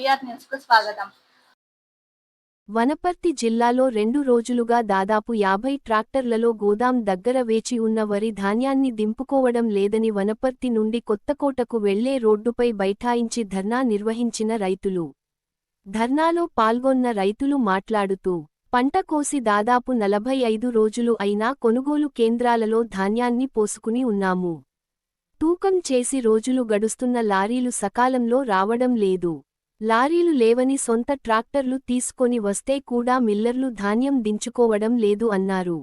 VR news కు స్వాగతం. వనపర్తి జిల్లాలో 2 రోజులుగా దాదాపు 50 ట్రాక్టర్లలో గోదాం దగ్గర వేచి ఉన్న వరి ధాన్యాన్ని దింపుకోవడం లేదని వనపర్తి నుండి కొత్తకోటకు వెళ్లే రోడ్డుపై బైఠాయించి ధర్నా నిర్వహించిన రైతులు. ధర్నాలో పాల్గొన్న రైతులు మాట్లాడుతూ, పంట కోసి దాదాపు 45 రోజులు అయినా కొనుగోలు కేంద్రాలలో ధాన్యాన్ని పోసుకుని ఉన్నాము. తూకం చేసి రోజులు గడుస్తున్న లారీలు సకాలంలో రావడం లేదు. లారీలు లేవని సొంత ట్రాక్టర్లు తీసుకొని వస్తే కూడా మిల్లర్లు ధాన్యం దించుకోవడం లేదు అన్నారు.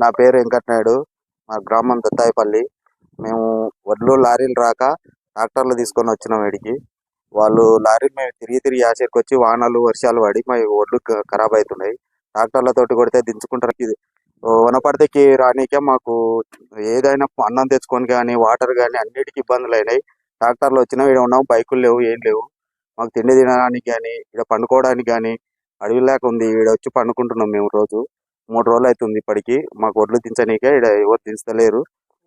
నా పేరు వెంకటనాయుడు. మా గ్రామం దత్తాయిపల్లి. మేము వడ్లు లారీలు రాక ట్రాక్టర్లు తీసుకొని వచ్చినాం. వీడికి వాళ్ళు లారీలు మేము తిరిగి ఆచరికి వచ్చి వానలు వర్షాలు పడి మా వడ్లు ఖరాబ్ అవుతున్నాయి. ట్రాక్టర్లతోటి కొడితే దించుకుంటారు. ఇది వనపర్తికి రానికే మాకు ఏదైనా అన్నం తెచ్చుకొని కానీ వాటర్ కానీ అన్నిటికీ ఇబ్బందులు అయినాయి. ట్రాక్టర్లు వచ్చినా ఇక్కడ ఉన్నాం, బైకులు లేవు, ఏం లేవు. మాకు తిండి తినడానికి కానీ ఇక్కడ పండుకోవడానికి కానీ అడవి లేక ఉంది. ఇక్కడ వచ్చి పండుకుంటున్నాం మేము. రోజు 3 రోజులు అవుతుంది ఇప్పటికి. మాకు వడ్లు దించనీకే ఇక్కడ ఎవరు దించలేరు.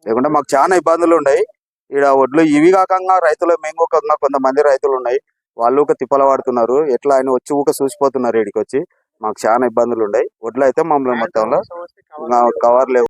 లేకుంటే మాకు చాలా ఇబ్బందులు ఉన్నాయి. ఇక్కడ వడ్లు ఇవి కాకుండా రైతులు మేము కొంతమంది రైతులు ఉన్నాయి, వాళ్ళు ఒక తిప్పల పడుతున్నారు. ఎట్లా ఆయన వచ్చి ఊక చూసిపోతున్నారు. ఇక్కడికి వచ్చి మాకు చాలా ఇబ్బందులు ఉన్నాయి. వడ్లు అయితే మమ్మల్ని మొత్తంలో కవర్ లేవు.